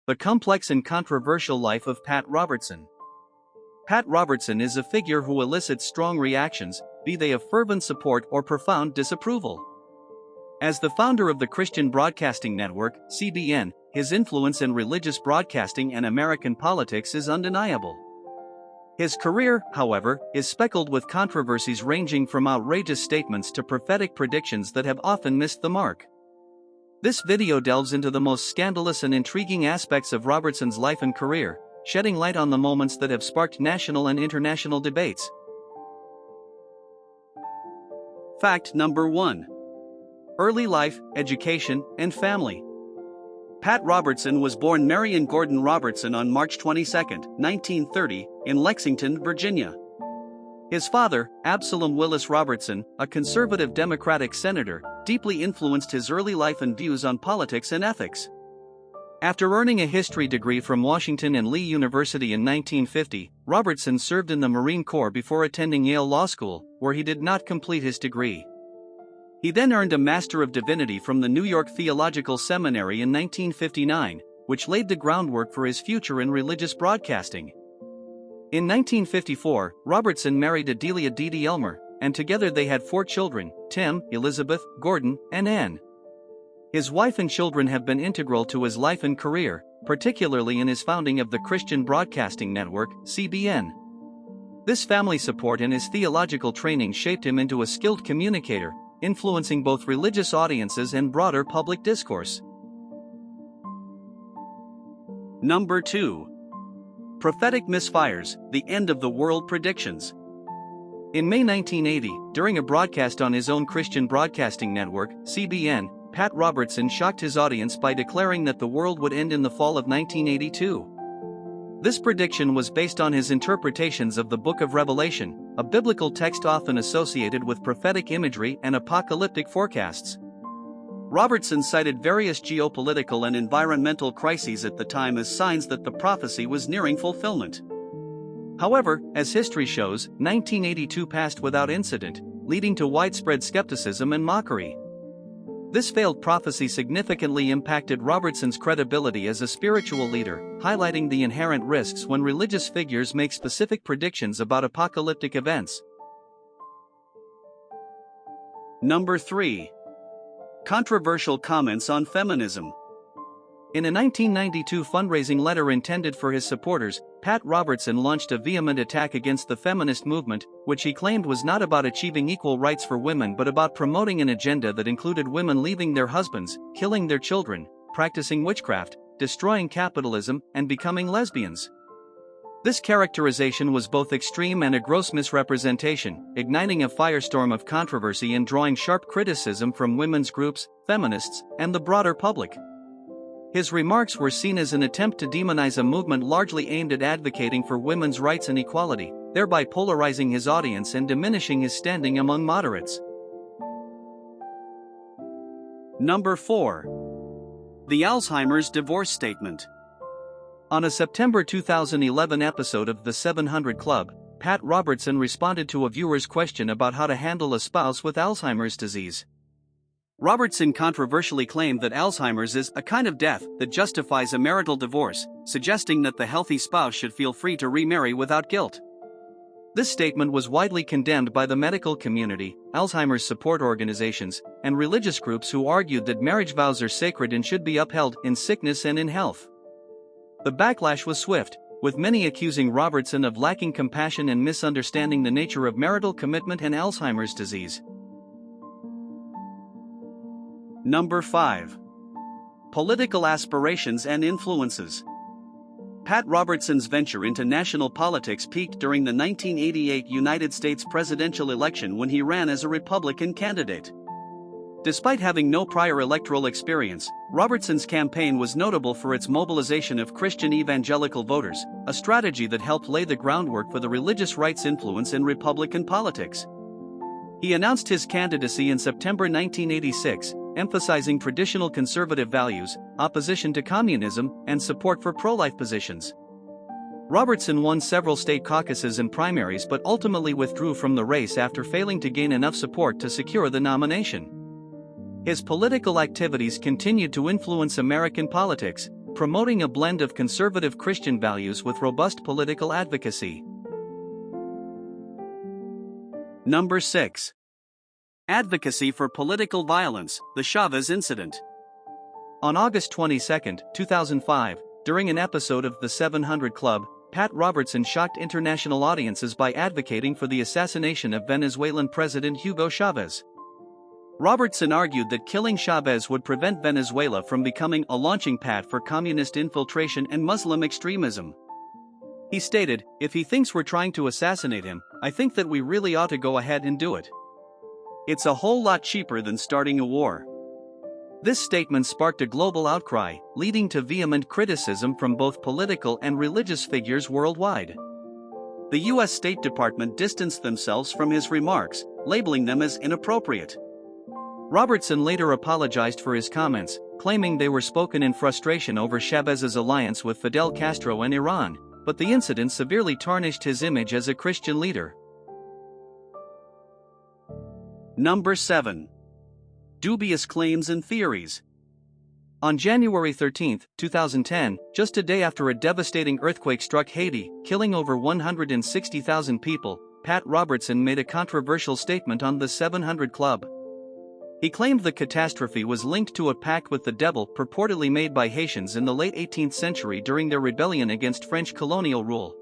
The Complex and Controversial Life of Pat Robertson. Pat Robertson is a figure who elicits strong reactions, be they of fervent support or profound disapproval. As the founder of the Christian Broadcasting Network, CBN, his influence in religious broadcasting and American politics is undeniable. His career, however, is speckled with controversies ranging from outrageous statements to prophetic predictions that have often missed the mark. This video delves into the most scandalous and intriguing aspects of Robertson's life and career, shedding light on the moments that have sparked national and international debates. Fact number 1. Early life, education, and family. Pat Robertson was born Marion Gordon Robertson on March 22, 1930, in Lexington, Virginia. His father, Absalom Willis Robertson, a conservative Democratic senator, deeply influenced his early life and views on politics and ethics. After earning a history degree from Washington and Lee University in 1950, Robertson served in the Marine Corps before attending Yale Law School, where he did not complete his degree. He then earned a Master of Divinity from the New York Theological Seminary in 1959, which laid the groundwork for his future in religious broadcasting. In 1954, Robertson married Adelia Dede Elmer, and together they had 4 children, Tim, Elizabeth, Gordon, and Anne. His wife and children have been integral to his life and career, particularly in his founding of the Christian Broadcasting Network, CBN. This family support and his theological training shaped him into a skilled communicator, influencing both religious audiences and broader public discourse. Number 2. Prophetic misfires, the end of the world predictions. In May 1980, during a broadcast on his own Christian Broadcasting Network, CBN, Pat Robertson shocked his audience by declaring that the world would end in the fall of 1982. This prediction was based on his interpretations of the Book of Revelation, a biblical text often associated with prophetic imagery and apocalyptic forecasts. Robertson cited various geopolitical and environmental crises at the time as signs that the prophecy was nearing fulfillment. However, as history shows, 1982 passed without incident, leading to widespread skepticism and mockery. This failed prophecy significantly impacted Robertson's credibility as a spiritual leader, highlighting the inherent risks when religious figures make specific predictions about apocalyptic events. Number 3. Controversial comments on feminism. In a 1992 fundraising letter intended for his supporters, Pat Robertson launched a vehement attack against the feminist movement, which he claimed was not about achieving equal rights for women but about promoting an agenda that included women leaving their husbands, killing their children, practicing witchcraft, destroying capitalism, and becoming lesbians. This characterization was both extreme and a gross misrepresentation, igniting a firestorm of controversy and drawing sharp criticism from women's groups, feminists, and the broader public. His remarks were seen as an attempt to demonize a movement largely aimed at advocating for women's rights and equality, thereby polarizing his audience and diminishing his standing among moderates. Number 4. The Alzheimer's divorce statement. On a September 2011 episode of The 700 Club, Pat Robertson responded to a viewer's question about how to handle a spouse with Alzheimer's disease. Robertson controversially claimed that Alzheimer's is a kind of death that justifies a marital divorce, suggesting that the healthy spouse should feel free to remarry without guilt. This statement was widely condemned by the medical community, Alzheimer's support organizations, and religious groups who argued that marriage vows are sacred and should be upheld in sickness and in health. The backlash was swift, with many accusing Robertson of lacking compassion and misunderstanding the nature of marital commitment and Alzheimer's disease. Number 5. Political aspirations and influences. Pat Robertson's venture into national politics peaked during the 1988 United States presidential election when he ran as a Republican candidate. Despite having no prior electoral experience, Robertson's campaign was notable for its mobilization of Christian evangelical voters, a strategy that helped lay the groundwork for the religious right's influence in Republican politics. He announced his candidacy in September 1986, emphasizing traditional conservative values, opposition to communism, and support for pro-life positions. Robertson won several state caucuses and primaries but ultimately withdrew from the race after failing to gain enough support to secure the nomination. His political activities continued to influence American politics, promoting a blend of conservative Christian values with robust political advocacy. Number 6. Advocacy for political violence, the Chavez Incident. On August 22, 2005, during an episode of The 700 Club, Pat Robertson shocked international audiences by advocating for the assassination of Venezuelan President Hugo Chavez. Robertson argued that killing Chavez would prevent Venezuela from becoming a launching pad for communist infiltration and Muslim extremism. He stated, "If he thinks we're trying to assassinate him, I think that we really ought to go ahead and do it. It's a whole lot cheaper than starting a war." This statement sparked a global outcry, leading to vehement criticism from both political and religious figures worldwide. The U.S. State Department distanced themselves from his remarks, labeling them as inappropriate. Robertson later apologized for his comments, claiming they were spoken in frustration over Chavez's alliance with Fidel Castro and Iran, but the incident severely tarnished his image as a Christian leader. Number 7. Dubious claims and theories. On January 13, 2010, just a day after a devastating earthquake struck Haiti, killing over 160,000 people, Pat Robertson made a controversial statement on the 700 Club. He claimed the catastrophe was linked to a pact with the devil purportedly made by Haitians in the late 18th century during their rebellion against French colonial rule.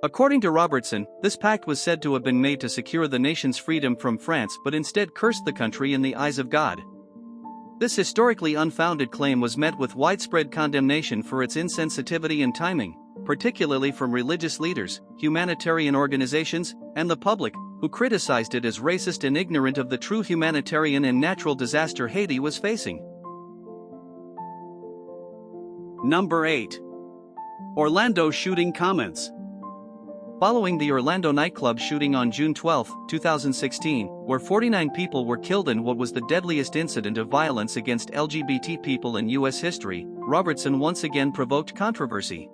According to Robertson, this pact was said to have been made to secure the nation's freedom from France but instead cursed the country in the eyes of God. This historically unfounded claim was met with widespread condemnation for its insensitivity and timing, particularly from religious leaders, humanitarian organizations, and the public, who criticized it as racist and ignorant of the true humanitarian and natural disaster Haiti was facing. Number 8. Orlando shooting comments. Following the Orlando nightclub shooting on June 12, 2016, where 49 people were killed in what was the deadliest incident of violence against LGBT people in U.S. history, Robertson once again provoked controversy.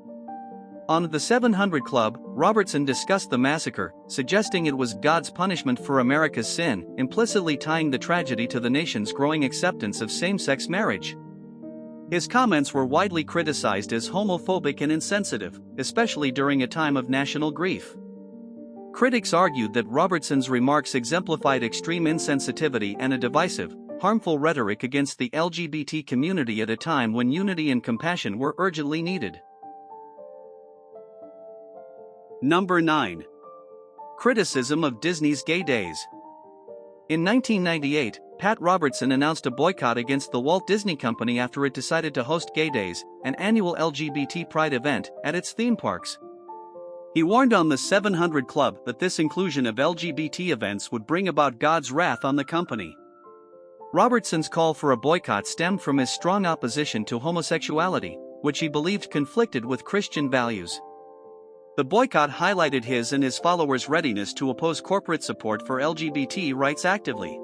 On the 700 Club, Robertson discussed the massacre, suggesting it was God's punishment for America's sin, implicitly tying the tragedy to the nation's growing acceptance of same-sex marriage. His comments were widely criticized as homophobic and insensitive, especially during a time of national grief. Critics argued that Robertson's remarks exemplified extreme insensitivity and a divisive, harmful rhetoric against the LGBT community at a time when unity and compassion were urgently needed. Number 9. Criticism of Disney's gay days. In 1998, Pat Robertson announced a boycott against the Walt Disney Company after it decided to host Gay Days, an annual LGBT pride event, at its theme parks. He warned on the 700 Club that this inclusion of LGBT events would bring about God's wrath on the company. Robertson's call for a boycott stemmed from his strong opposition to homosexuality, which he believed conflicted with Christian values. The boycott highlighted his and his followers' readiness to oppose corporate support for LGBT rights actively.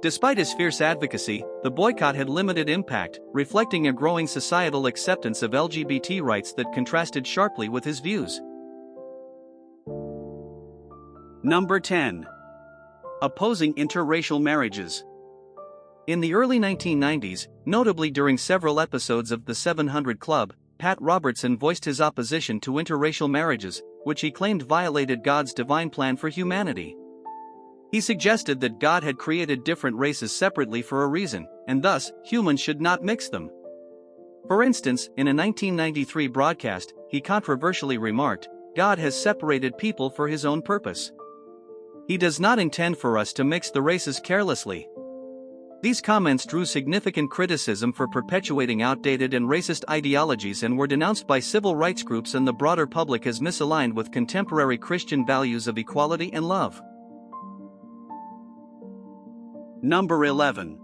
Despite his fierce advocacy, the boycott had limited impact, reflecting a growing societal acceptance of LGBT rights that contrasted sharply with his views. Number 10. Opposing interracial marriages. In the early 1990s, notably during several episodes of The 700 Club, Pat Robertson voiced his opposition to interracial marriages, which he claimed violated God's divine plan for humanity. He suggested that God had created different races separately for a reason, and thus, humans should not mix them. For instance, in a 1993 broadcast, he controversially remarked, "God has separated people for his own purpose. He does not intend for us to mix the races carelessly." These comments drew significant criticism for perpetuating outdated and racist ideologies and were denounced by civil rights groups and the broader public as misaligned with contemporary Christian values of equality and love. Number 11.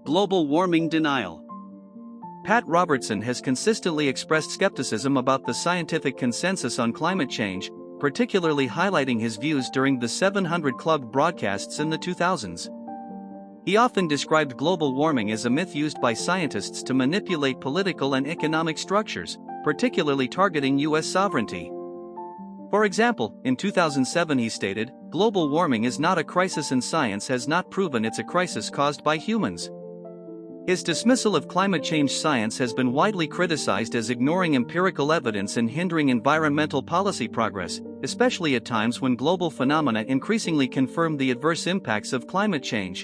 Global warming denial. Pat Robertson has consistently expressed skepticism about the scientific consensus on climate change, particularly highlighting his views during the 700 Club broadcasts in the 2000s. He often described global warming as a myth used by scientists to manipulate political and economic structures, particularly targeting U.S. sovereignty. For example, in 2007 he stated, "Global warming is not a crisis and science has not proven it's a crisis caused by humans." His dismissal of climate change science has been widely criticized as ignoring empirical evidence and hindering environmental policy progress, especially at times when global phenomena increasingly confirm the adverse impacts of climate change.